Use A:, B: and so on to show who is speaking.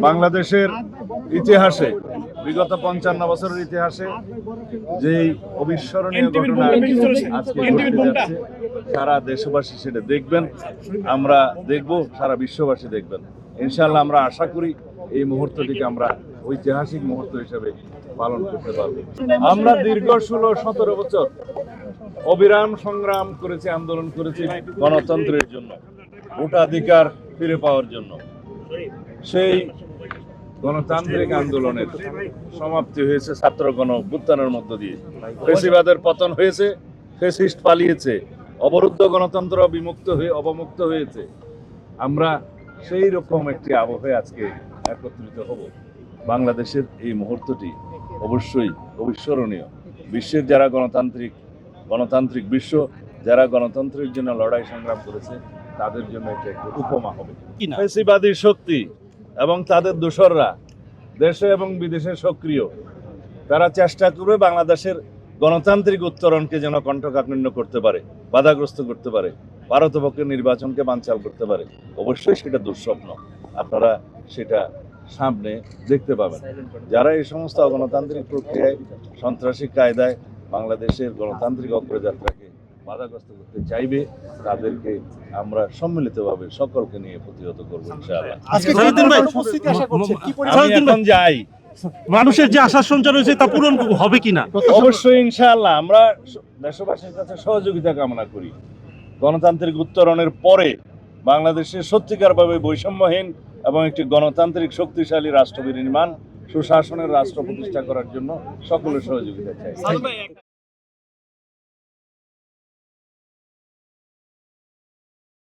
A: বাংলাদেশের ইতিহাসে বিগত ৫৫ বছরের ইতিহাসে যেই অবিস্মরণীয় ঘটনা আজকে ঘটতে যাচ্ছে, সারা দেশবাসী সেটা দেখবেন, আমরা দেখব, সারা বিশ্ববাসী দেখবেন। ইনশাআল্লাহ আমরা আশা করি এই মুহূর্তটিকে আমরা ঐতিহাসিক মুহূর্ত হিসেবে পালন করতে পারব। আমরা দীর্ঘ ১৬-১৭ বছর অবিরাম সংগ্রাম করেছি, আন্দোলন করেছি গণতন্ত্রের জন্য, ভোটাধিকার ফিরে পাওয়ার জন্য। সেই গণতান্ত্রিক আন্দোলনের সমাপ্তি হয়েছে ছাত্র গণ অভ্যুত্থানের মধ্য দিয়ে। ফ্যাসিবাদের পতন হয়েছে, ফ্যাসিস্ট পালিয়েছে, অবরুদ্ধ গণতন্ত্র অবমুক্ত হয়েছে। আমরা সেই রকম একটি আবহে আজকে একত্রিত হব। বাংলাদেশের এই মুহূর্তটি অবশ্যই অবিস্মরণীয়। বিশ্বের যারা গণতান্ত্রিক বিশ্ব, যারা গণতন্ত্রের জন্য লড়াই সংগ্রাম করেছে, তাদের জন্য এটা একটি উপমা হবে। ফ্যাসিবাদী শক্তি এবং তাদের দোসররা দেশে এবং বিদেশে সক্রিয়, তারা চেষ্টা করবে বাংলাদেশের গণতান্ত্রিক উত্তরণকে যেন কণ্ঠকাঠিন্য করতে পারে, বাধাগ্রস্ত করতে পারে, পারতপক্ষের নির্বাচনকে বানচাল করতে পারে। অবশ্যই সেটা দুঃস্বপ্ন, আপনারা সেটা সামনে দেখতে পাবেন। যারা এই সমস্ত অগণতান্ত্রিক প্রক্রিয়ায়, সন্ত্রাসী কায়দায় বাংলাদেশের গণতান্ত্রিক অগ্রযাত্রাকে বাধাগ্রস্ত করতে চাইবে, তাদেরকে আমরা সম্মিলিতভাবে সকলকে নিয়ে প্রতিহত করবো ইনশাআল্লাহ। আমি এখন যাই,
B: মানুষের যে আশা সঞ্চার হয়েছে তা পূরণ হবে কিনা?
A: অবশ্যই ইনশাআল্লাহ আমরা দেশবাসীর কাছে সহযোগিতা কামনা করি। গণতান্ত্রিক উত্তরণের পরে বাংলাদেশের সত্যিকারভাবে বৈষম্যহীন এবং একটি গণতান্ত্রিক শক্তিশালী রাষ্ট্র বিনির্মাণ, সুশাসনের রাষ্ট্র প্রতিষ্ঠা করার জন্য সকলের সহযোগিতা চাই।